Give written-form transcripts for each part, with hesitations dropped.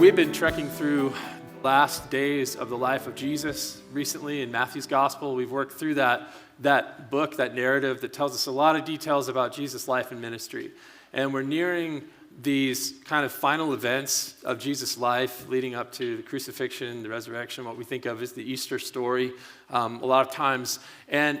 We've been trekking through last days of the life of Jesus recently in Matthew's gospel. We've worked through that book, that narrative that tells us a lot of details about Jesus' life and ministry. And we're nearing these kind of final events of Jesus' life leading up to the crucifixion, the resurrection, what we think of as the Easter story a lot of times. And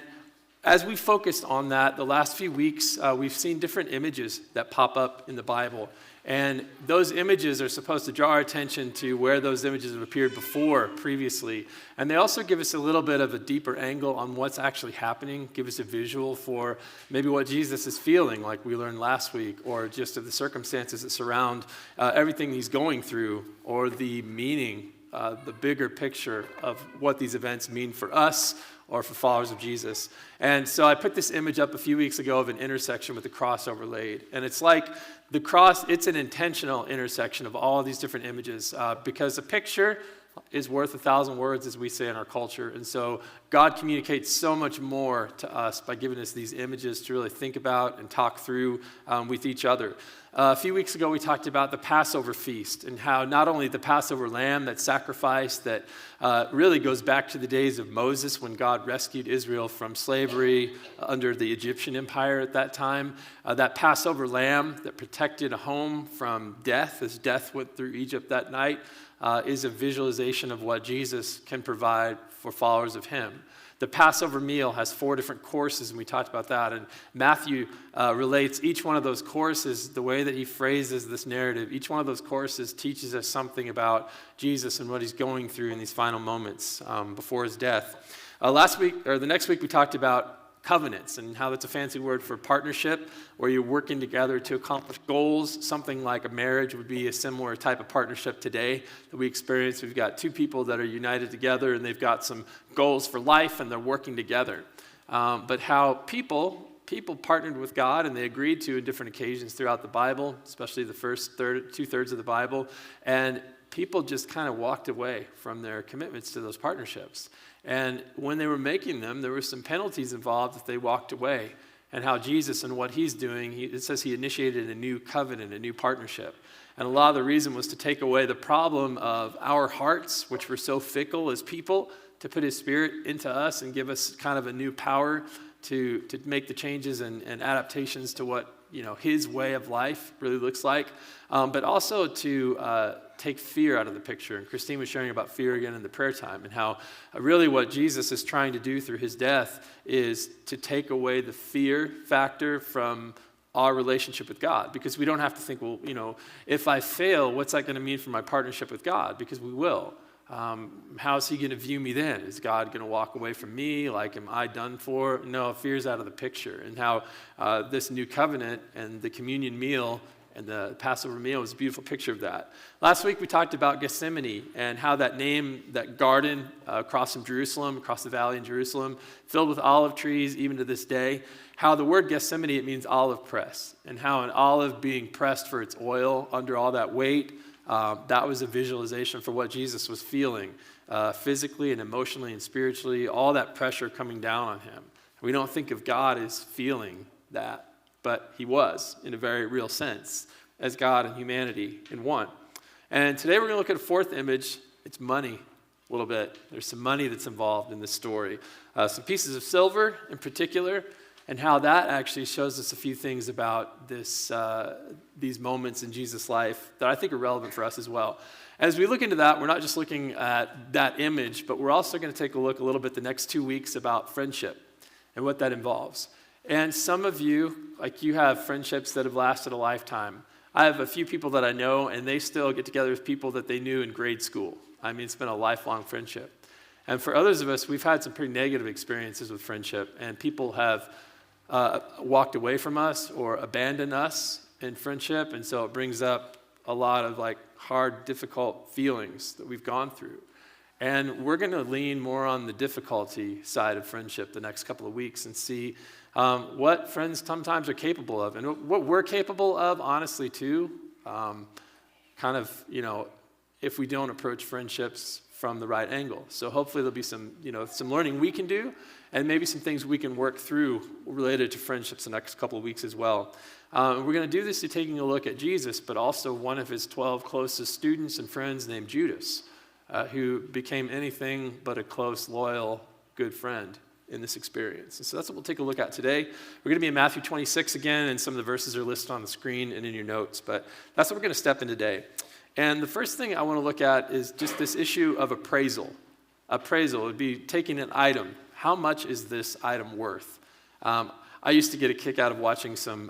as we focused on that, the last few weeks, we've seen different images that pop up in the Bible. And those images are supposed to draw our attention to where those images have appeared previously. And they also give us a little bit of a deeper angle on what's actually happening, give us a visual for maybe what Jesus is feeling, like we learned last week, or just of the circumstances that surround everything he's going through, or the meaning, the bigger picture of what these events mean for us or for followers of Jesus. And so I put this image up a few weeks ago of an intersection with the cross overlaid. And it's like the cross, it's an intentional intersection of all these different images because a picture is worth 1,000 words, as we say in our culture. And so God communicates so much more to us by giving us these images to really think about and talk through with each other. A few weeks ago, we talked about the Passover feast and how not only the Passover lamb that's sacrificed that really goes back to the days of Moses when God rescued Israel from slavery under the Egyptian empire at that time. That Passover lamb that protected a home from death as death went through Egypt that night is a visualization of what Jesus can provide for followers of him. The Passover meal has 4 different courses, and we talked about that. And Matthew relates each one of those courses, the way that he phrases this narrative. Each one of those courses teaches us something about Jesus and what he's going through in these final moments before his death. The next week, we talked about covenants and how that's a fancy word for partnership, where you're working together to accomplish goals. Something like a marriage would be a similar type of partnership today that we experience. We've got 2 people that are united together and they've got some goals for life and they're working together. But how people partnered with God and they agreed to in different occasions throughout the Bible, especially the first 2/3 of the Bible, and people just kind of walked away from their commitments to those partnerships. And when they were making them, there were some penalties involved if they walked away. And how Jesus and what he's doing, it says he initiated a new covenant, a new partnership. And a lot of the reason was to take away the problem of our hearts, which were so fickle as people, to put his spirit into us and give us kind of a new power to make the changes and adaptations to what his way of life really looks like, but also to take fear out of the picture. And Christine was sharing about fear again in the prayer time and how really what Jesus is trying to do through his death is to take away the fear factor from our relationship with God, because we don't have to think, well, if I fail, what's that going to mean for my partnership with God? Because we will. How is he going to view me then? Is God going to walk away from me? Like, am I done for? No, fear's out of the picture. And how this new covenant and the communion meal and the Passover meal is a beautiful picture of that. Last week we talked about Gethsemane and how that name, that garden across from Jerusalem, across the valley in Jerusalem, filled with olive trees even to this day, how the word Gethsemane, it means olive press, and how an olive being pressed for its oil under all that weight, that was a visualization for what Jesus was feeling physically and emotionally and spiritually, all that pressure coming down on him. We don't think of God as feeling that, but he was in a very real sense as God and humanity in one. And today we're going to look at a 4th image. It's money a little bit. There's some money that's involved in this story. Some pieces of silver in particular, and how that actually shows us a few things about these moments in Jesus' life that I think are relevant for us as well. As we look into that, we're not just looking at that image, but we're also going to take a look a little bit the next 2 weeks about friendship and what that involves. And some of you, like you have friendships that have lasted a lifetime. I have a few people that I know, and they still get together with people that they knew in grade school. I mean, it's been a lifelong friendship. And for others of us, we've had some pretty negative experiences with friendship, and people have walked away from us or abandoned us in friendship, and so it brings up a lot of hard, difficult feelings that we've gone through. And we're going to lean more on the difficulty side of friendship the next couple of weeks and see what friends sometimes are capable of, and what we're capable of, honestly, too, if we don't approach friendships from the right angle. So hopefully there'll be some learning we can do, and maybe some things we can work through related to friendships the next couple of weeks as well. We're going to do this through taking a look at Jesus, but also one of his 12 closest students and friends named Judas, who became anything but a close, loyal, good friend in this experience. And so that's what we'll take a look at today. We're going to be in Matthew 26 again, and some of the verses are listed on the screen and in your notes, but that's what we're going to step in today. And the first thing I want to look at is just this issue of appraisal. Appraisal would be taking an item. How much is this item worth? I used to get a kick out of watching some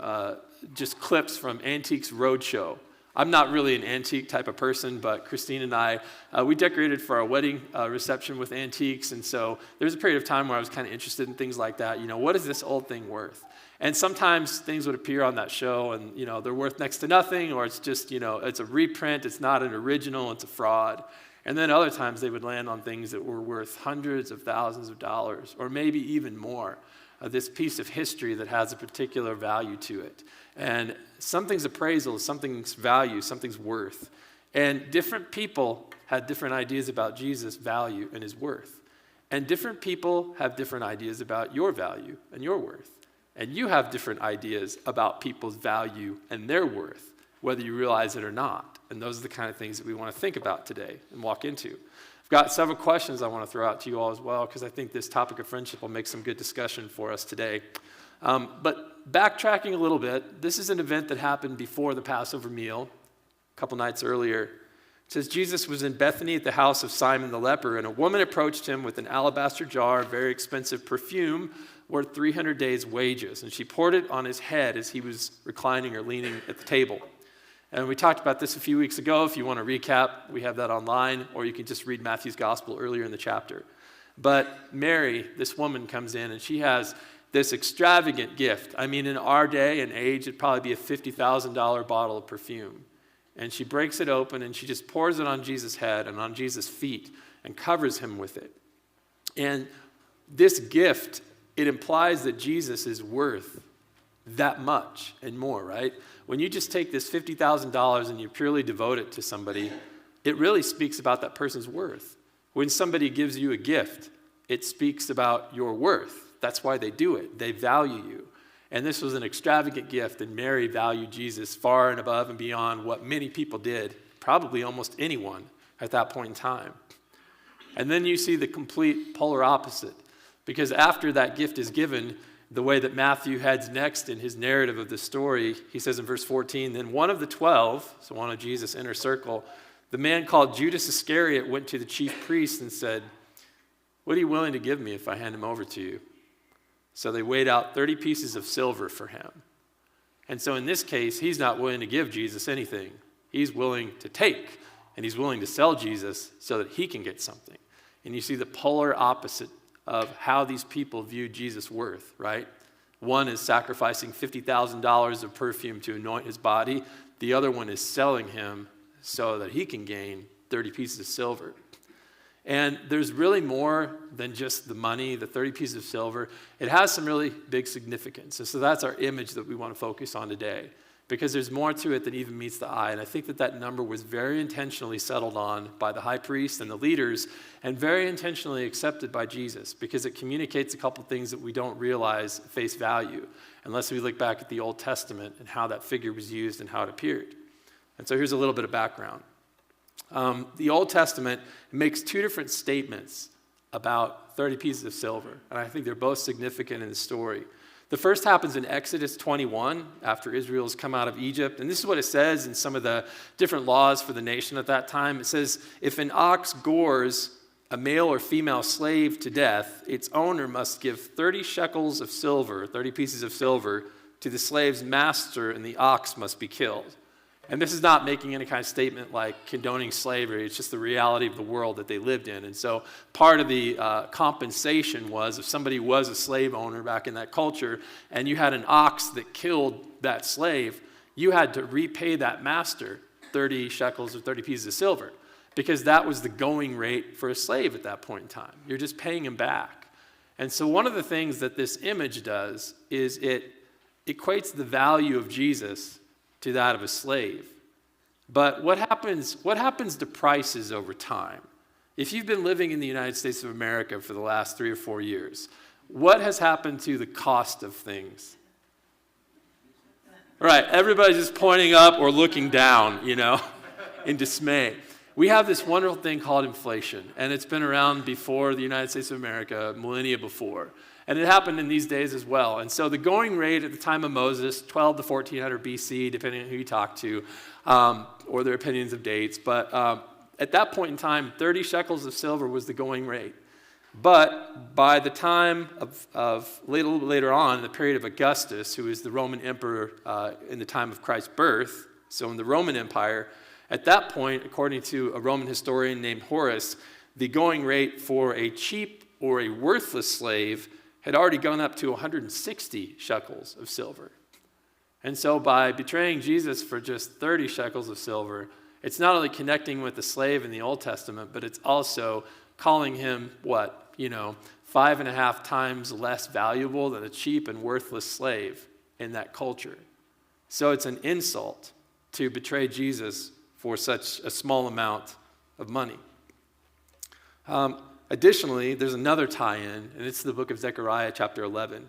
just clips from Antiques Roadshow. I'm not really an antique type of person, but Christine and I, we decorated for our wedding reception with antiques, and so there was a period of time where I was kind of interested in things like that. What is this old thing worth? And sometimes things would appear on that show, and they're worth next to nothing, or it's just it's a reprint, it's not an original, it's a fraud. And then other times they would land on things that were worth hundreds of thousands of dollars, or maybe even more. This piece of history that has a particular value to it. And something's appraisal, something's value, something's worth. And different people had different ideas about Jesus' value and his worth. And different people have different ideas about your value and your worth. And you have different ideas about people's value and their worth, whether you realize it or not. And those are the kind of things that we want to think about today and walk into. Got several questions I want to throw out to you all as well, because I think this topic of friendship will make some good discussion for us today. But backtracking a little bit, this is an event that happened before the Passover meal, a couple nights earlier. It says Jesus was in Bethany at the house of Simon the leper, and a woman approached him with an alabaster jar of very expensive perfume worth 300 days' wages, and she poured it on his head as he was reclining or leaning at the table. And we talked about this a few weeks ago. If you want to recap, we have that online, or you can just read Matthew's gospel earlier in the chapter. But Mary, this woman, comes in, and she has this extravagant gift. I mean, in our day and age, it'd probably be a $50,000 bottle of perfume. And she breaks it open, and she just pours it on Jesus' head and on Jesus' feet and covers him with it. And this gift, it implies that Jesus is worth that much and more, right? When you just take this $50,000 and you purely devote it to somebody, it really speaks about that person's worth. When somebody gives you a gift, it speaks about your worth. That's why they do it. They value you. And this was an extravagant gift, and Mary valued Jesus far and above and beyond what many people did, probably almost anyone at that point in time. And then you see the complete polar opposite, because after that gift is given, the way that Matthew heads next in his narrative of the story, he says in verse 14, then one of the 12, so one of Jesus' inner circle, the man called Judas Iscariot went to the chief priests and said, what are you willing to give me if I hand him over to you? So they weighed out 30 pieces of silver for him. And so in this case, he's not willing to give Jesus anything. He's willing to take, and he's willing to sell Jesus so that he can get something. And you see the polar opposite of how these people view Jesus' worth, right? One is sacrificing $50,000 of perfume to anoint his body. The other one is selling him so that he can gain 30 pieces of silver. And there's really more than just the money, the 30 pieces of silver. It has some really big significance. And so that's our image that we want to focus on today, because there's more to it than even meets the eye. And I think that that number was very intentionally settled on by the high priest and the leaders, and very intentionally accepted by Jesus, because it communicates a couple things that we don't realize face value unless we look back at the Old Testament and how that figure was used and how it appeared. And so here's a little bit of background. The Old Testament makes two different statements about 30 pieces of silver, and I think they're both significant in the story. The first happens in Exodus 21, after Israel's come out of Egypt. And this is what it says in some of the different laws for the nation at that time. It says, if an ox gores a male or female slave to death, its owner must give 30 shekels of silver, 30 pieces of silver, to the slave's master, and the ox must be killed. And this is not making any kind of statement like condoning slavery. It's just the reality of the world that they lived in. And so part of the compensation was, if somebody was a slave owner back in that culture and you had an ox that killed that slave, you had to repay that master 30 shekels or 30 pieces of silver, because that was the going rate for a slave at that point in time. You're just paying him back. And so one of the things that this image does is it equates the value of Jesus to that of a slave. But what happens to prices over time? If you've been living in the United States of America for the last 3 or 4 years, what has happened to the cost of things? Right, everybody's just pointing up or looking down, in dismay. We have this wonderful thing called inflation, and it's been around before the United States of America, millennia before. And it happened in these days as well. And so the going rate at the time of Moses, 12 to 1400 BC, depending on who you talk to, or their opinions of dates. But at that point in time, 30 shekels of silver was the going rate. But by the time of later on, in the period of Augustus, who is the Roman emperor in the time of Christ's birth, so in the Roman Empire, at that point, according to a Roman historian named Horace, the going rate for a cheap or a worthless slave had already gone up to 160 shekels of silver. And so by betraying Jesus for just 30 shekels of silver, it's not only connecting with the slave in the Old Testament, but it's also calling him, 5.5 times less valuable than a cheap and worthless slave in that culture. So it's an insult to betray Jesus for such a small amount of money. Additionally, there's another tie-in, and it's the book of Zechariah, chapter 11.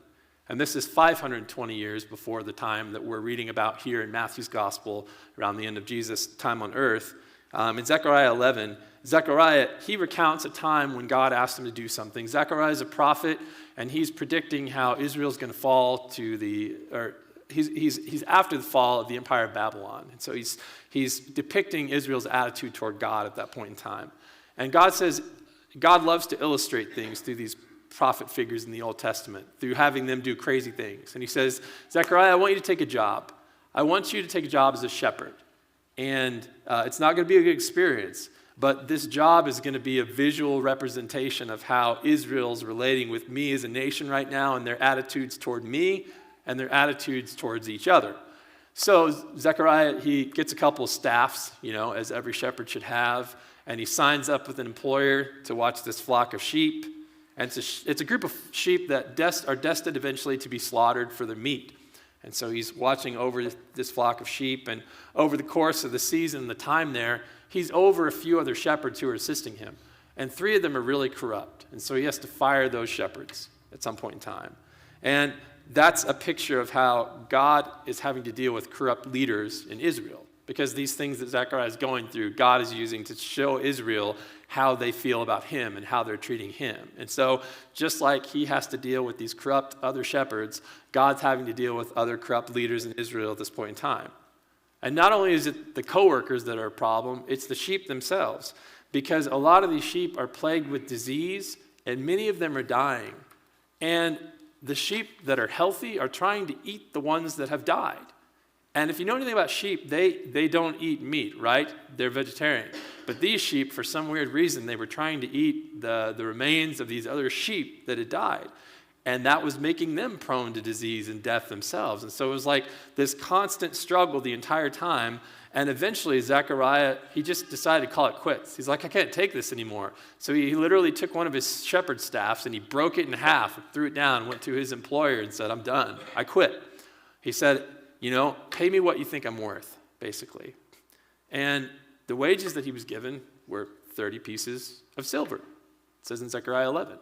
And this is 520 years before the time that we're reading about here in Matthew's gospel, around the end of Jesus' time on earth. In Zechariah 11, Zechariah, he recounts a time when God asked him to do something. Zechariah is a prophet, and he's predicting how Israel's going to fall to he's after the fall of the Empire of Babylon. And so he's depicting Israel's attitude toward God at that point in time. And God says, God loves to illustrate things through these prophet figures in the Old Testament, through having them do crazy things. And he says, Zechariah, I want you to take a job. I want you to take a job as a shepherd. And it's not going to be a good experience, but this job is going to be a visual representation of how Israel's relating with me as a nation right now, and their attitudes toward me and their attitudes towards each other. So Zechariah, he gets a couple of staffs, as every shepherd should have, and he signs up with an employer to watch this flock of sheep. And it's a group of sheep that are destined eventually to be slaughtered for their meat. And so he's watching over this flock of sheep, and over the course of the season, the time there, he's over a few other shepherds who are assisting him. And 3 of them are really corrupt. And so he has to fire those shepherds at some point in time. And that's a picture of how God is having to deal with corrupt leaders in Israel. Because these things that Zechariah is going through, God is using to show Israel how they feel about him and how they're treating him. And so just like he has to deal with these corrupt other shepherds, God's having to deal with other corrupt leaders in Israel at this point in time. And not only is it the co-workers that are a problem, it's the sheep themselves. Because a lot of these sheep are plagued with disease, and many of them are dying. And the sheep that are healthy are trying to eat the ones that have died. And if you know anything about sheep, they don't eat meat, right? They're vegetarian. But these sheep, for some weird reason, they were trying to eat the remains of these other sheep that had died. And that was making them prone to disease and death themselves. And so it was like this constant struggle the entire time. And eventually, Zechariah, he just decided to call it quits. He's like, I can't take this anymore. So he literally took one of his shepherd staffs and he broke it in half, and threw it down, went to his employer and said, I'm done. I quit. He said, pay me what you think I'm worth, basically. And the wages that he was given were 30 pieces of silver. It says in Zechariah 11.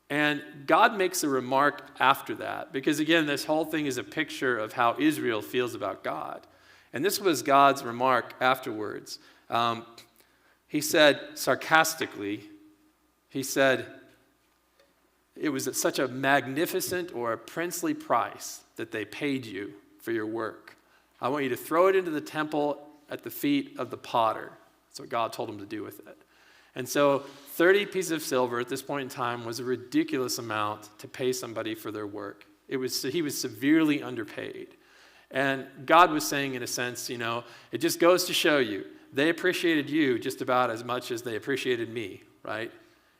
And God makes a remark after that, because again, this whole thing is a picture of how Israel feels about God. And this was God's remark afterwards. He said, sarcastically, it was at such a magnificent or a princely price that they paid you for your work. I want you to throw it into the temple at the feet of the potter. That's what God told him to do with it. And so 30 pieces of silver at this point in time was a ridiculous amount to pay somebody for their work. He was severely underpaid. And God was saying, in a sense, it just goes to show you, they appreciated you just about as much as they appreciated me, right?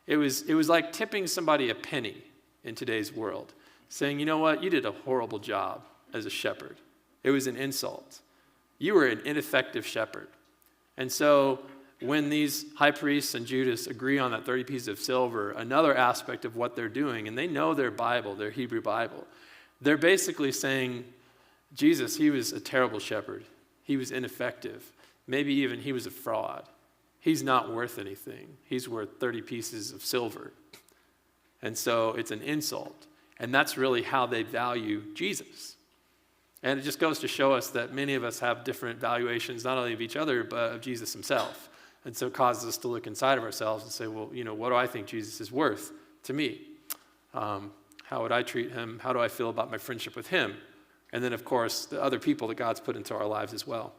It was like tipping somebody a penny in today's world, saying, you know what, you did a horrible job as a shepherd. It was an insult. You were an ineffective shepherd. And so when these high priests and Judas agree on that 30 pieces of silver, another aspect of what they're doing, and they know their Bible, their Hebrew Bible, they're basically saying, Jesus, he was a terrible shepherd. He was ineffective. Maybe even he was a fraud. He's not worth anything. He's worth 30 pieces of silver. And so it's an insult. And that's really how they value Jesus. And it just goes to show us that many of us have different valuations, not only of each other, but of Jesus himself. And so it causes us to look inside of ourselves and say, well, what do I think Jesus is worth to me? How would I treat him? How do I feel about my friendship with him? And then, of course, the other people that God's put into our lives as well.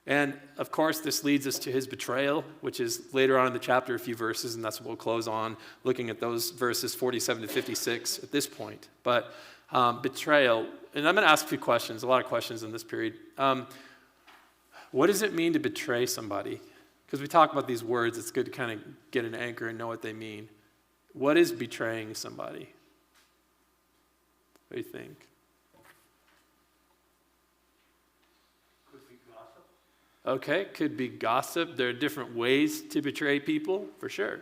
And, of course, this leads us to his betrayal, which is later on in the chapter, a few verses, and that's what we'll close on, looking at those verses 47 to 56 at this point. But betrayal, and I'm going to ask a few questions, a lot of questions in this period. What does it mean to betray somebody? Because we talk about these words, it's good to kind of get an anchor and know what they mean. What is betraying somebody? What do you think? Okay, could be gossip. There are different ways to betray people, for sure.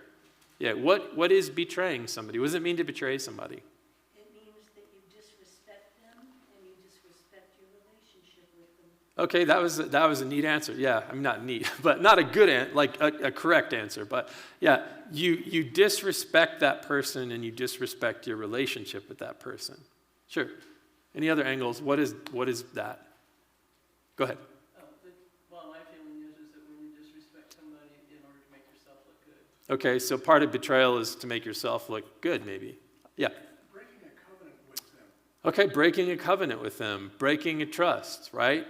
Yeah, what is betraying somebody? What does it mean to betray somebody? It means that you disrespect them and you disrespect your relationship with them. Okay, that was a neat answer. Yeah, I mean, not neat, but not a good answer, like a correct answer. But yeah, you disrespect that person and you disrespect your relationship with that person. Sure. Any other angles? What is that? Go ahead. Okay, so part of betrayal is to make yourself look good, maybe. Yeah. Breaking a covenant with them. Okay, breaking a covenant with them, breaking a trust, right?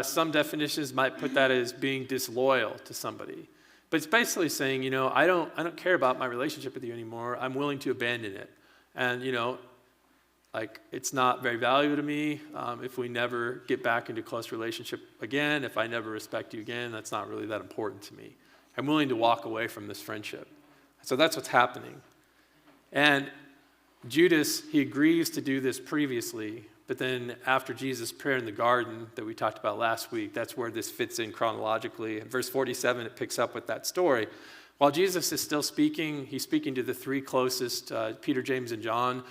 Some definitions might put that as being disloyal to somebody. But it's basically saying, I don't care about my relationship with you anymore. I'm willing to abandon it. And, it's not very valuable to me. If we never get back into close relationship again, if I never respect you again, that's not really that important to me. I'm willing to walk away from this friendship. So that's what's happening. And Judas, he agrees to do this previously, but then after Jesus' prayer in the garden that we talked about last week, that's where this fits in chronologically. In verse 47, it picks up with that story. While Jesus is still speaking, he's speaking to the three closest, Peter, James, and John,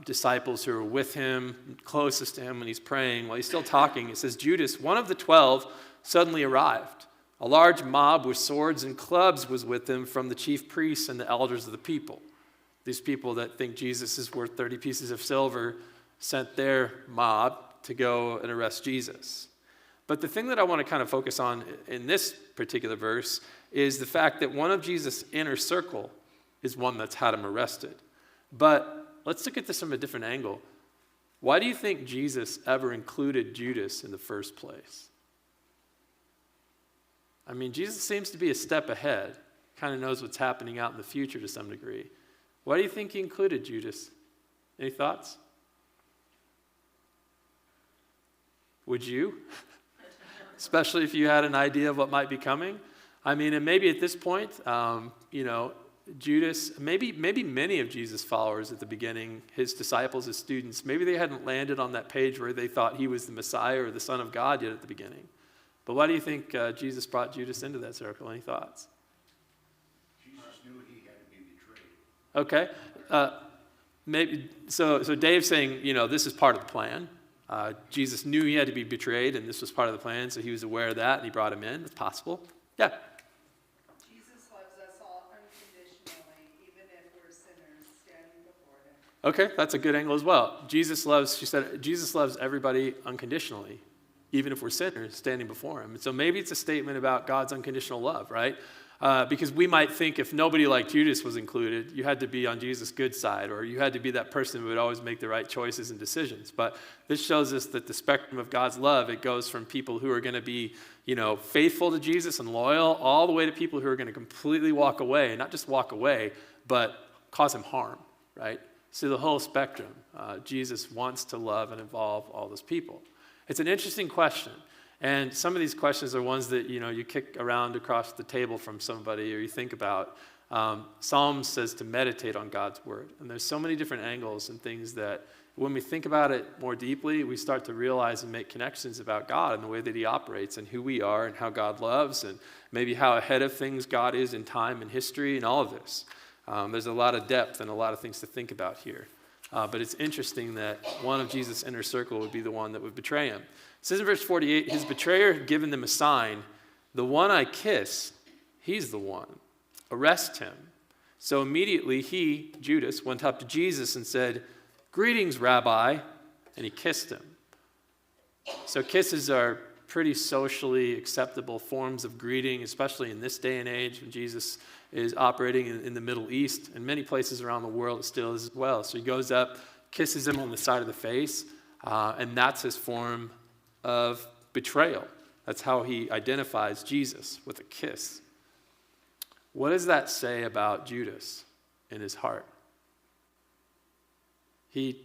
disciples who are with him, closest to him when he's praying. While he's still talking, it says, Judas, one of the 12, suddenly arrived. A large mob with swords and clubs was with them from the chief priests and the elders of the people. These people that think Jesus is worth 30 pieces of silver sent their mob to go and arrest Jesus. But the thing that I want to kind of focus on in this particular verse is the fact that one of Jesus' inner circle is one that's had him arrested. But let's look at this from a different angle. Why do you think Jesus ever included Judas in the first place? I mean, Jesus seems to be a step ahead, kind of knows what's happening out in the future to some degree. Why do you think he included Judas? Any thoughts? Would you? Especially if you had an idea of what might be coming? I mean, and maybe at this point, Judas, maybe many of Jesus' followers at the beginning, his disciples, his students, maybe they hadn't landed on that page where they thought he was the Messiah or the Son of God yet at the beginning. But why do you think Jesus brought Judas into that circle? Any thoughts? Jesus knew he had to be betrayed. Okay. Maybe so Dave's saying, this is part of the plan. Jesus knew he had to be betrayed, and this was part of the plan, so he was aware of that, and he brought him in. It's possible. Yeah. Jesus loves us all unconditionally, even if we're sinners standing before him. Okay, that's a good angle as well. Jesus loves everybody unconditionally, even if we're sinners standing before him. And so maybe it's a statement about God's unconditional love, right? Because we might think if nobody like Judas was included, you had to be on Jesus' good side, or you had to be that person who would always make the right choices and decisions. But this shows us that the spectrum of God's love, it goes from people who are going to be, faithful to Jesus and loyal, all the way to people who are going to completely walk away, and not just walk away, but cause him harm, right? So the whole spectrum, Jesus wants to love and involve all those people. It's an interesting question. And some of these questions are ones that, you kick around across the table from somebody or you think about. Psalms says to meditate on God's word. And there's so many different angles and things that when we think about it more deeply, we start to realize and make connections about God and the way that he operates and who we are and how God loves and maybe how ahead of things God is in time and history and all of this. There's a lot of depth and a lot of things to think about here. But it's interesting that one of Jesus' inner circle would be the one that would betray him. It says in verse 48, his betrayer had given them a sign. The one I kiss, he's the one. Arrest him. So immediately he, Judas, went up to Jesus and said, "Greetings, Rabbi," and he kissed him. So kisses are pretty socially acceptable forms of greeting, especially in this day and age when Jesus is operating in the Middle East, and many places around the world it still is as well. So he goes up, kisses him on the side of the face, and that's his form of betrayal. That's how he identifies Jesus, with a kiss. What does that say about Judas in his heart? He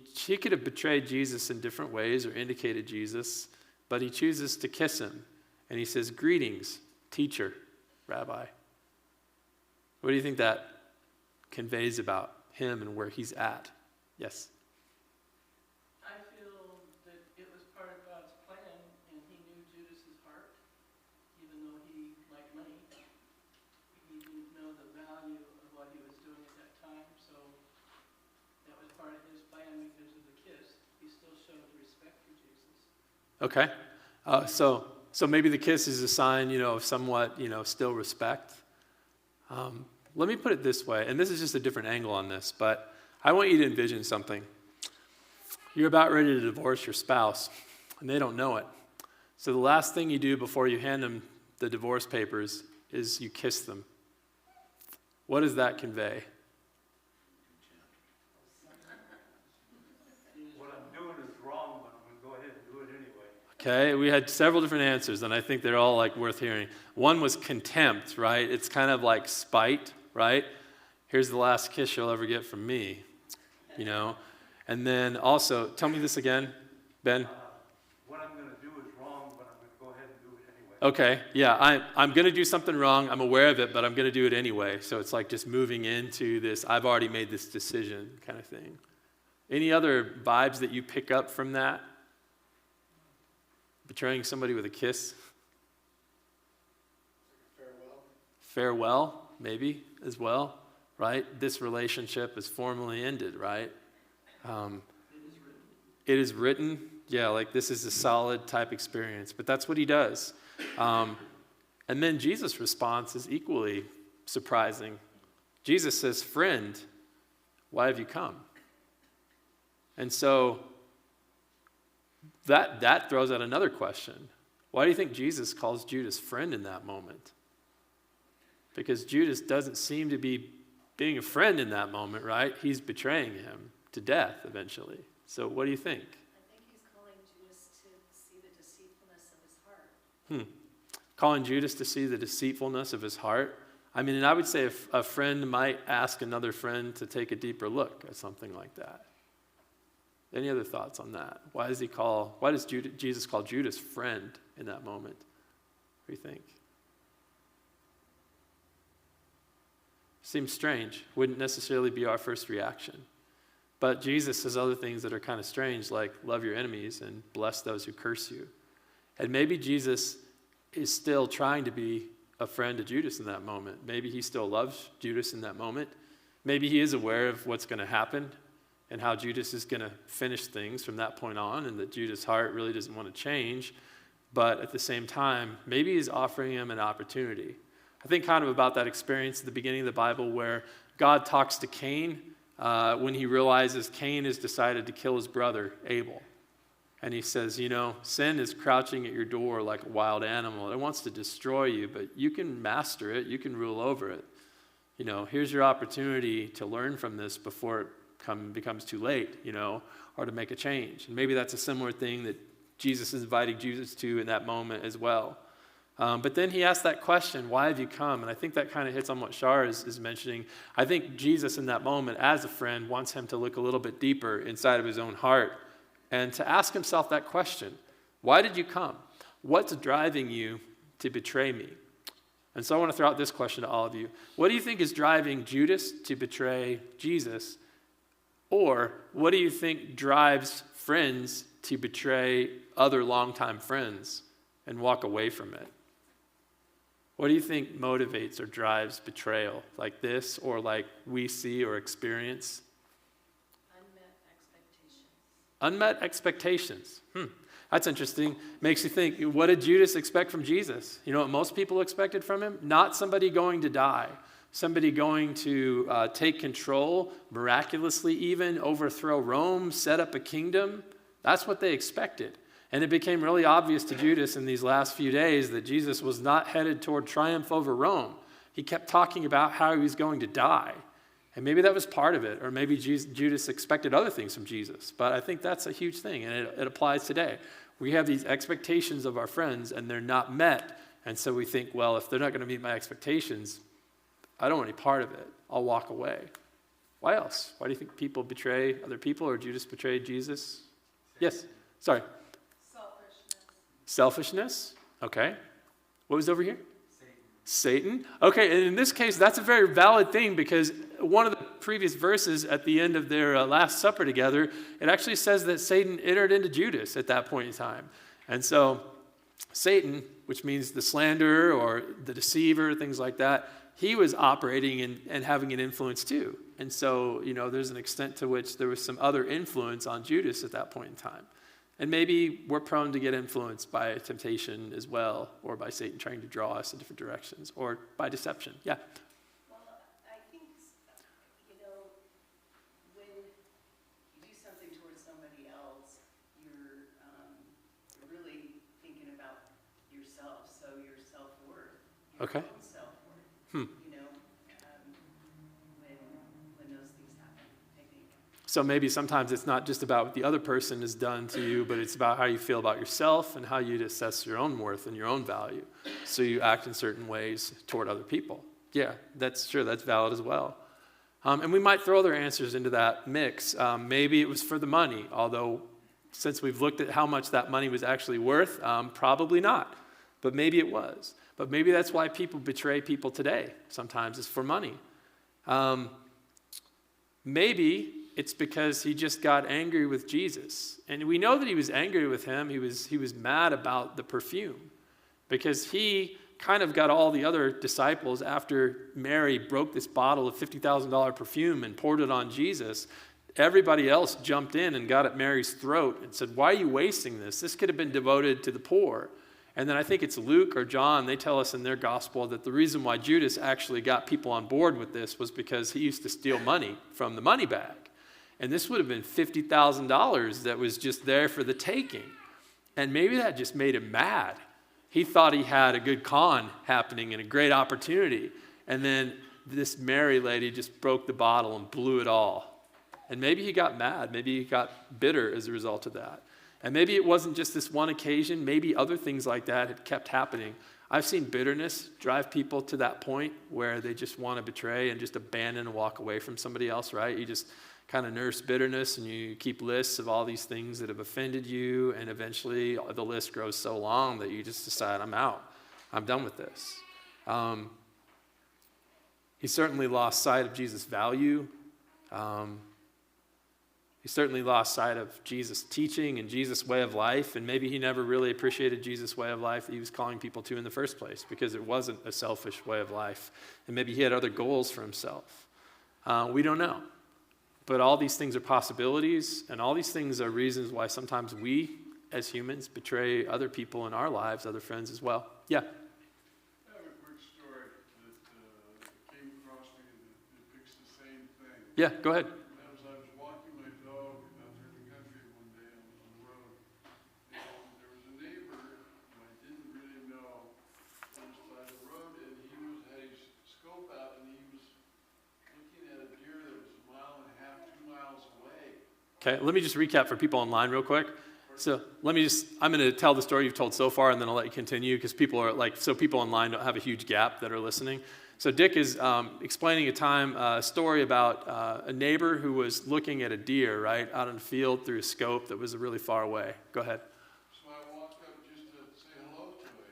could have betrayed Jesus in different ways or indicated Jesus, but he chooses to kiss him. And he says, "Greetings, teacher, Rabbi." What do you think that conveys about him and where he's at? Yes? I feel that it was part of God's plan, and he knew Judas's heart, even though he liked money. He didn't know the value of what he was doing at that time, so that was part of his plan because of the kiss. He still showed respect for Jesus. Okay. So maybe the kiss is a sign, of somewhat, still respect. Let me put it this way, and this is just a different angle on this, but I want you to envision something. You're about ready to divorce your spouse, and they don't know it. So the last thing you do before you hand them the divorce papers is you kiss them. What does that convey? What I'm doing is wrong, but I'm going to go ahead and do it anyway. Okay, we had several different answers, and I think they're all worth hearing. One was contempt, right? It's kind of like spite, right? Here's the last kiss you'll ever get from me, And then also, tell me this again, Ben. What I'm going to do is wrong, but I'm going to go ahead and do it anyway. Okay, yeah, I'm going to do something wrong. I'm aware of it, but I'm going to do it anyway. So it's like just moving into this, I've already made this decision kind of thing. Any other vibes that you pick up from that? Betraying somebody with a kiss? Farewell, maybe, as well, right? This relationship is formally ended, right? It is written. Yeah, this is a solid type experience. But that's what he does. And then Jesus' response is equally surprising. Jesus says, "Friend, why have you come?" And so that throws out another question. Why do you think Jesus calls Judas friend in that moment? Because Judas doesn't seem to be being a friend in that moment, right? He's betraying him to death eventually. So what do you think? I think he's calling Judas to see the deceitfulness of his heart. Calling Judas to see the deceitfulness of his heart. I mean, and I would say if a friend might ask another friend to take a deeper look at something like that. Any other thoughts on that? Why does Jesus call Judas friend in that moment? What do you think? Seems strange. Wouldn't necessarily be our first reaction. But Jesus says other things that are kind of strange, like love your enemies and bless those who curse you. And maybe Jesus is still trying to be a friend to Judas in that moment. Maybe he still loves Judas in that moment. Maybe he is aware of what's going to happen and how Judas is going to finish things from that point on, and that Judas' heart really doesn't want to change. But at the same time, maybe he's offering him an opportunity. I think kind of about that experience at the beginning of the Bible where God talks to Cain when he realizes Cain has decided to kill his brother, Abel. And he says, sin is crouching at your door like a wild animal. It wants to destroy you, but you can master it. You can rule over it. Here's your opportunity to learn from this before it becomes too late, or to make a change. And maybe that's a similar thing that Jesus is inviting Judas to in that moment as well. But then he asked that question, why have you come? And I think that kind of hits on what Shar is mentioning. I think Jesus in that moment, as a friend, wants him to look a little bit deeper inside of his own heart and to ask himself that question. Why did you come? What's driving you to betray me? And so I want to throw out this question to all of you. What do you think is driving Judas to betray Jesus? Or what do you think drives friends to betray other longtime friends and walk away from it? What do you think motivates or drives betrayal like this or like we see or experience? Unmet expectations. That's interesting. Makes you think, what did Judas expect from Jesus? You know what most people expected from him? Not somebody going to die, somebody going to take control, miraculously even, overthrow Rome, set up a kingdom. That's what they expected. And it became really obvious to Judas in these last few days that Jesus was not headed toward triumph over Rome. He kept talking about how he was going to die. And maybe that was part of it, or maybe Judas expected other things from Jesus. But I think that's a huge thing, and it applies today. We have these expectations of our friends, and they're not met. And so we think, well, if they're not going to meet my expectations, I don't want any part of it. I'll walk away. Why else? Why do you think people betray other people, or Judas betrayed Jesus? Yes, sorry. Selfishness. Okay. What was over here? Satan. Okay, and in this case, that's a very valid thing, because one of the previous verses at the end of their Last Supper together, it actually says that Satan entered into Judas at that point in time. And so Satan, which means the slanderer or the deceiver, things like that, he was operating and having an influence too. And so, there's an extent to which there was some other influence on Judas at that point in time. And maybe we're prone to get influenced by temptation as well, or by Satan trying to draw us in different directions, or by deception. Yeah? Well, I think, when you do something towards somebody else, you're really thinking about yourself, so your self-worth, your Okay. own self-worth, when those things happen, I think. So maybe sometimes it's not just about what the other person has done to you, but it's about how you feel about yourself and how you assess your own worth and your own value. So you act in certain ways toward other people. Yeah, that's true. That's valid as well. And we might throw other answers into that mix. Maybe it was for the money, although since we've looked at how much that money was actually worth, probably not. But maybe it was. But maybe that's why people betray people today. Sometimes it's for money. Maybe it's because he just got angry with Jesus. And we know that he was angry with him. He was mad about the perfume, because he kind of got all the other disciples, after Mary broke this bottle of $50,000 perfume and poured it on Jesus, everybody else jumped in and got at Mary's throat and said, "Why are you wasting this? This could have been devoted to the poor." And then I think it's Luke or John, they tell us in their gospel that the reason why Judas actually got people on board with this was because he used to steal money from the money bag. And this would have been $50,000 that was just there for the taking. And maybe that just made him mad. He thought he had a good con happening and a great opportunity. And then this Mary lady just broke the bottle and blew it all. And maybe he got mad. Maybe he got bitter as a result of that. And maybe it wasn't just this one occasion. Maybe other things like that had kept happening. I've seen bitterness drive people to that point where they just want to betray and just abandon and walk away from somebody else, right? You just kind of nurse bitterness and you keep lists of all these things that have offended you, and eventually the list grows so long that you just decide, I'm out. I'm done with this. He certainly lost sight of Jesus' value. He certainly lost sight of Jesus' teaching and Jesus' way of life, and maybe he never really appreciated Jesus' way of life that he was calling people to in the first place, because it wasn't a selfish way of life, and maybe he had other goals for himself. We don't know. But all these things are possibilities, and all these things are reasons why sometimes we, as humans, betray other people in our lives, other friends as well. Yeah? I have a quick story that came across me that depicts the same thing. Yeah, go ahead. That was, I was walking my dog out there in the country one day on the road, and there was a neighbor who I didn't really know on the side of the road, and he had his scope out, and he was looking at a deer that was 1.5 miles, 2 miles away. Okay, let me just recap for people online real quick. So I'm going to tell the story you've told so far, and then I'll let you continue, because people online don't have a huge gap that are listening. So Dick is explaining a story about a neighbor who was looking at a deer, right, out in the field through a scope that was really far away. Go ahead. So I walked up just to say hello to him,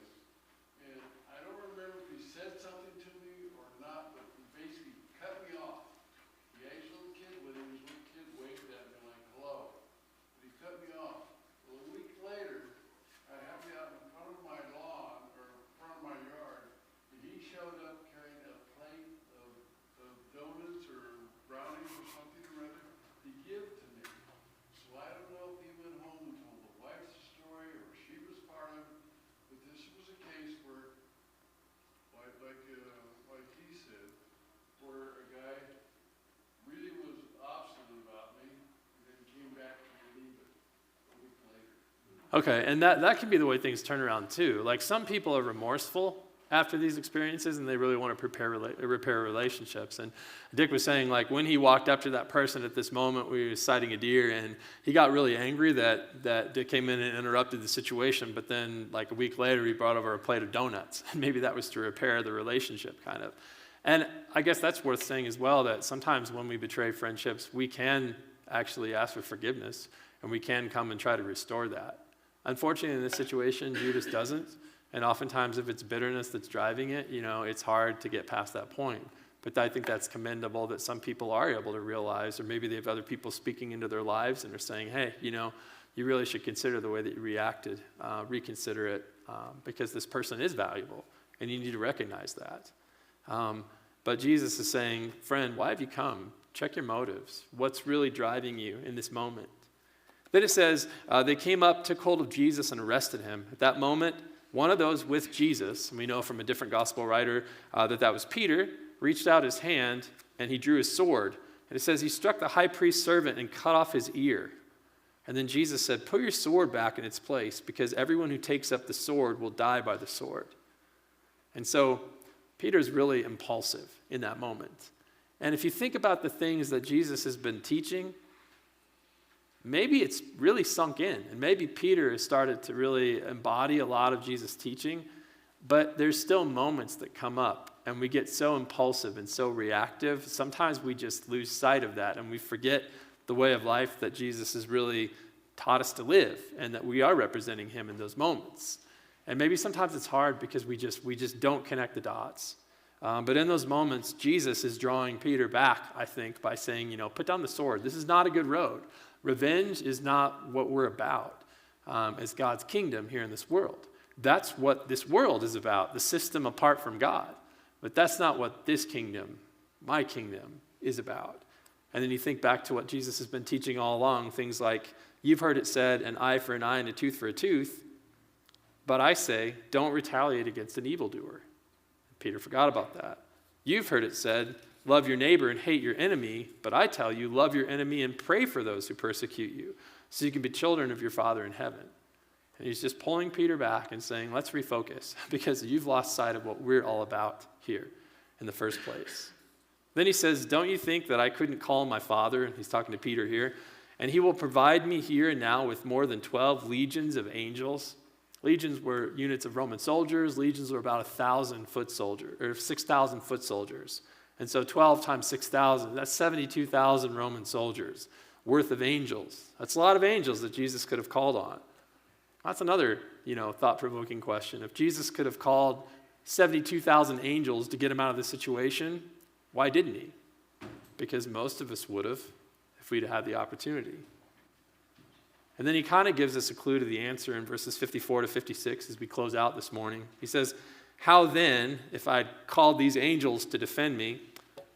and I don't remember if he said something to me or not, but he basically cut me off. The age little kid, when he was a little kid, waved at me like hello, but he cut me off. Well, a week later, I have me out in front of my lawn, or in front of my yard, and he showed up carrying a plate of donuts or brownies or something or other to give to me. So I don't know if he went home and told the wife Okay, and that can be the way things turn around too. Like some people are remorseful after these experiences and they really want to repair relationships. And Dick was saying, like, when he walked up to that person at this moment where he was sighting a deer, and he got really angry that Dick came in and interrupted the situation, but then like a week later he brought over a plate of donuts. And maybe that was to repair the relationship kind of. And I guess that's worth saying as well, that sometimes when we betray friendships, we can actually ask for forgiveness and we can come and try to restore that. Unfortunately, in this situation, Judas doesn't. And oftentimes, if it's bitterness that's driving it, it's hard to get past that point. But I think that's commendable that some people are able to realize, or maybe they have other people speaking into their lives and are saying, hey, you really should consider the way that you reacted, reconsider it, because this person is valuable, and you need to recognize that. But Jesus is saying, friend, why have you come? Check your motives. What's really driving you in this moment? Then it says, they came up, took hold of Jesus, and arrested him. At that moment, one of those with Jesus, and we know from a different gospel writer that was Peter, reached out his hand, and he drew his sword. And it says he struck the high priest's servant and cut off his ear. And then Jesus said, put your sword back in its place, because everyone who takes up the sword will die by the sword. And so Peter's really impulsive in that moment. And if you think about the things that Jesus has been teaching, maybe it's really sunk in, and maybe Peter has started to really embody a lot of Jesus' teaching, but there's still moments that come up, and we get so impulsive and so reactive. Sometimes we just lose sight of that, and we forget the way of life that Jesus has really taught us to live, and that we are representing him in those moments. And maybe sometimes it's hard because we just don't connect the dots. But in those moments, Jesus is drawing Peter back, I think, by saying, put down the sword. This is not a good road. Revenge is not what we're about as God's kingdom here in this world. That's what this world is about, the system apart from God. But that's not what this kingdom, my kingdom, is about. And then you think back to what Jesus has been teaching all along, things like, you've heard it said, an eye for an eye and a tooth for a tooth, but I say, don't retaliate against an evildoer. Peter forgot about that. You've heard it said, love your neighbor and hate your enemy, but I tell you, love your enemy and pray for those who persecute you, so you can be children of your Father in heaven. And he's just pulling Peter back and saying, let's refocus, because you've lost sight of what we're all about here in the first place. Then he says, don't you think that I couldn't call my Father, and he's talking to Peter here, and he will provide me here and now with more than 12 legions of angels? Legions were units of Roman soldiers. Legions were about 1,000 foot soldiers, or 6,000 foot soldiers. And so 12 times 6,000, that's 72,000 Roman soldiers worth of angels. That's a lot of angels that Jesus could have called on. That's another, thought-provoking question. If Jesus could have called 72,000 angels to get him out of this situation, why didn't he? Because most of us would have if we'd had the opportunity. And then he kind of gives us a clue to the answer in verses 54 to 56 as we close out this morning. He says, how then, if I'd called these angels to defend me,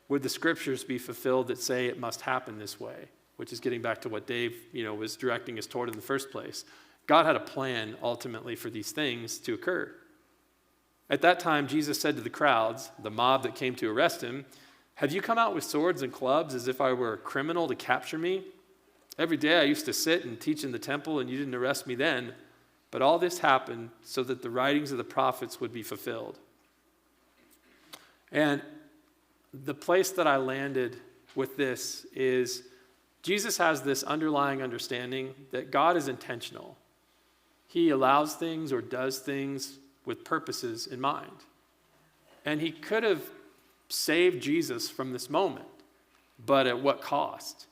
would the scriptures be fulfilled that say it must happen this way? Which is getting back to what Dave, was directing us toward in the first place. God had a plan ultimately for these things to occur. At that time, Jesus said to the crowds, the mob that came to arrest him, have you come out with swords and clubs as if I were a criminal to capture me? Every day I used to sit and teach in the temple, and you didn't arrest me then. But all this happened so that the writings of the prophets would be fulfilled. And the place that I landed with this is Jesus has this underlying understanding that God is intentional. He allows things or does things with purposes in mind. And he could have saved Jesus from this moment, but at what cost?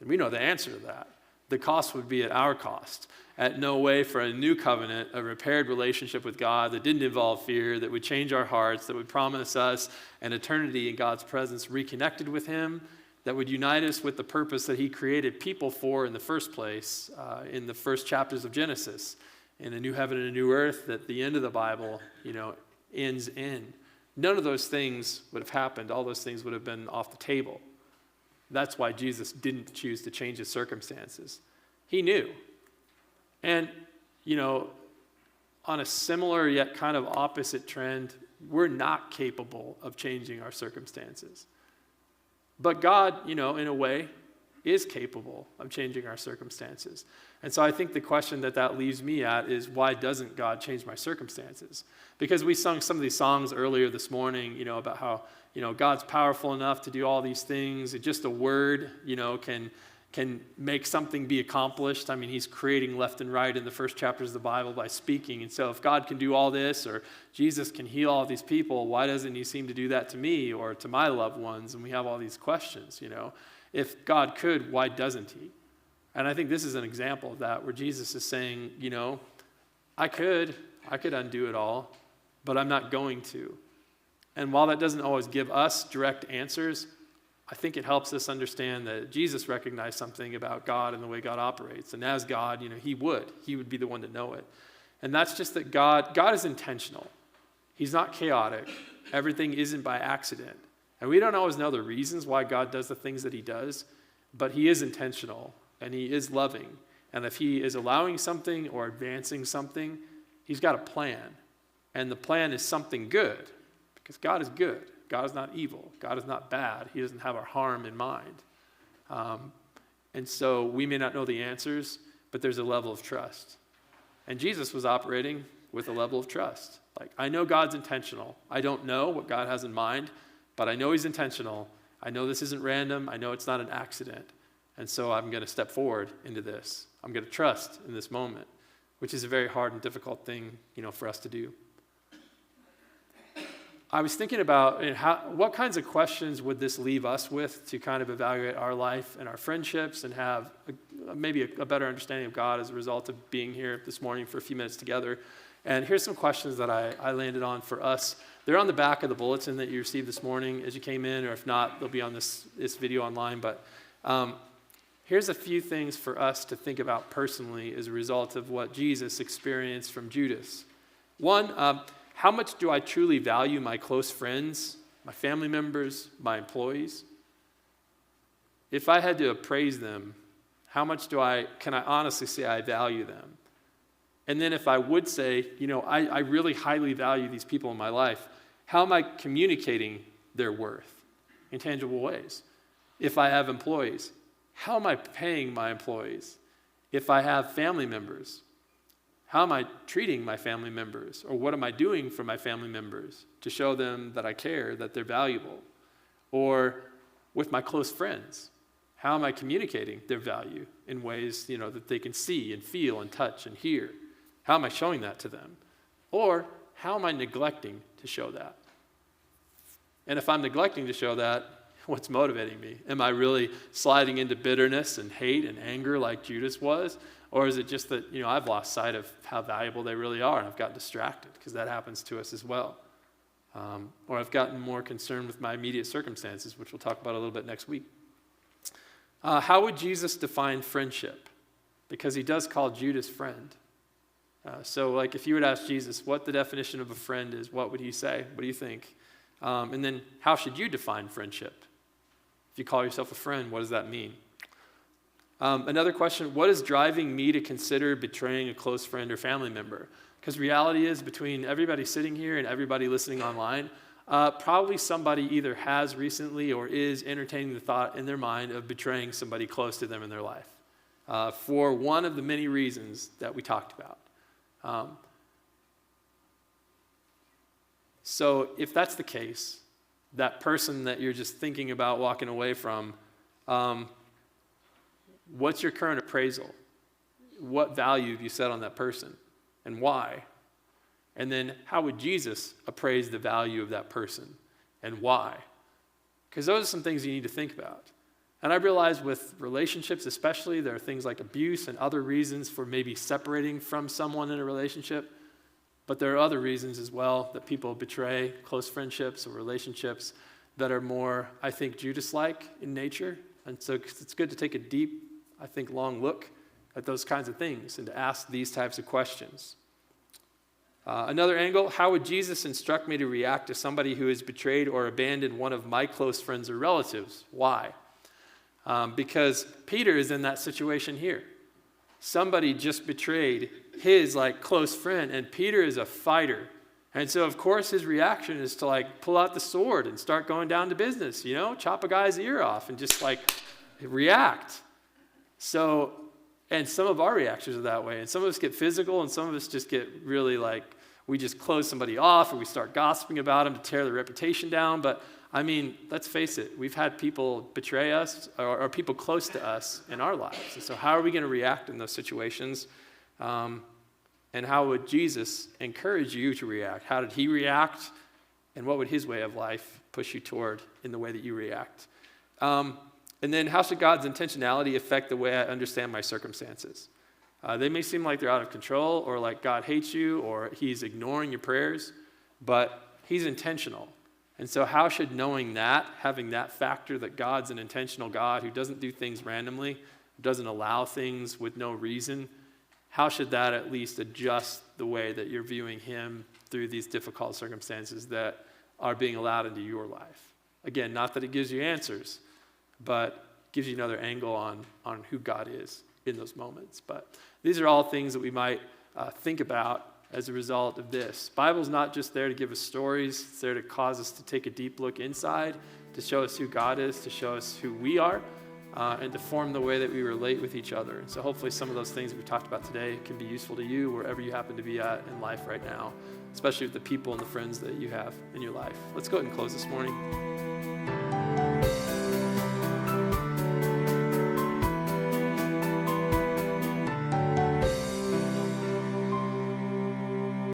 And we know the answer to that. The cost would be at our cost. At no way for a new covenant, a repaired relationship with God that didn't involve fear, that would change our hearts, that would promise us an eternity in God's presence reconnected with him, that would unite us with the purpose that he created people for in the first place, in the first chapters of Genesis, in a new heaven and a new earth that the end of the Bible, ends in. None of those things would have happened. All those things would have been off the table. That's why Jesus didn't choose to change his circumstances. He knew. And, on a similar yet kind of opposite trend, we're not capable of changing our circumstances. But God, in a way, is capable of changing our circumstances. And so I think the question that leaves me at is, why doesn't God change my circumstances? Because we sung some of these songs earlier this morning, about how, God's powerful enough to do all these things. Just a word, can make something be accomplished. I mean, he's creating left and right in the first chapters of the Bible by speaking. And so if God can do all this, or Jesus can heal all these people, why doesn't he seem to do that to me or to my loved ones? And we have all these questions, If God could, why doesn't he? And I think this is an example of that, where Jesus is saying, I could undo it all, but I'm not going to. And while that doesn't always give us direct answers, I think it helps us understand that Jesus recognized something about God and the way God operates. And as God, he would be the one to know it. And that's just that God is intentional. He's not chaotic. Everything isn't by accident. And we don't always know the reasons why God does the things that he does, but he is intentional and he is loving. And if he is allowing something or advancing something, he's got a plan. And the plan is something good, because God is good. God is not evil. God is not bad. He doesn't have our harm in mind. And so we may not know the answers, but there's a level of trust. And Jesus was operating with a level of trust. Like, I know God's intentional. I don't know what God has in mind, but I know he's intentional. I know this isn't random. I know it's not an accident. And so I'm going to step forward into this. I'm going to trust in this moment, which is a very hard and difficult thing, for us to do. I was thinking about what kinds of questions would this leave us with to kind of evaluate our life and our friendships and have maybe a better understanding of God as a result of being here this morning for a few minutes together. And here's some questions that I landed on for us. They're on the back of the bulletin that you received this morning as you came in, or if not, they'll be on this video online. But here's a few things for us to think about personally as a result of what Jesus experienced from Judas. One, how much do I truly value my close friends, my family members, my employees? If I had to appraise them, how much can I honestly say I value them? And then if I would say, I really highly value these people in my life, how am I communicating their worth in tangible ways? If I have employees, how am I paying my employees? If I have family members, how am I treating my family members? Or what am I doing for my family members to show them that I care, that they're valuable? Or with my close friends, how am I communicating their value in ways, that they can see and feel and touch and hear? How am I showing that to them? Or how am I neglecting to show that? And if I'm neglecting to show that, what's motivating me? Am I really sliding into bitterness and hate and anger like Judas was? Or is it just that, I've lost sight of how valuable they really are and I've gotten distracted, because that happens to us as well. Or I've gotten more concerned with my immediate circumstances, which we'll talk about a little bit next week. How would Jesus define friendship? Because he does call Judas friend. So if you would ask Jesus what the definition of a friend is, what would he say? What do you think? And then how should you define friendship? If you call yourself a friend, what does that mean? Another question, what is driving me to consider betraying a close friend or family member? Because reality is, between everybody sitting here and everybody listening online, probably somebody either has recently or is entertaining the thought in their mind of betraying somebody close to them in their life, for one of the many reasons that we talked about. So if that's the case, that person that you're just thinking about walking away from, what's your current appraisal? What value have you set on that person, and why? And then how would Jesus appraise the value of that person, and why? Because those are some things you need to think about. And I realize with relationships especially, there are things like abuse and other reasons for maybe separating from someone in a relationship. But there are other reasons as well that people betray close friendships or relationships that are more, I think, Judas-like in nature. And so it's good to take a deep, I think, long look at those kinds of things and to ask these types of questions. Another angle, how would Jesus instruct me to react to somebody who has betrayed or abandoned one of my close friends or relatives? Why? Because Peter is in that situation here. Somebody just betrayed his close friend, and Peter is a fighter. And so, of course, his reaction is to pull out the sword and start going down to business, chop a guy's ear off and just react. So, and some of our reactions are that way. And some of us get physical, and some of us just get really like, we just close somebody off, or we start gossiping about them to tear their reputation down. But I mean, let's face it, we've had people betray us, or people close to us in our lives. And so how are we going to react in those situations? And how would Jesus encourage you to react? How did he react? And what would his way of life push you toward in the way that you react? And then how should God's intentionality affect the way I understand my circumstances? They may seem like they're out of control, or like God hates you, or he's ignoring your prayers, but he's intentional. And so how should knowing that, having that factor that God's an intentional God who doesn't do things randomly, doesn't allow things with no reason, how should that at least adjust the way that you're viewing him through these difficult circumstances that are being allowed into your life? Again, not that it gives you answers, but gives you another angle on who God is in those moments. But these are all things that we might think about as a result of this. Bible's not just there to give us stories. It's there to cause us to take a deep look inside, to show us who God is, to show us who we are, and to form the way that we relate with each other. And so hopefully some of those things we've talked about today can be useful to you wherever you happen to be at in life right now, especially with the people and the friends that you have in your life. Let's go ahead and close this morning.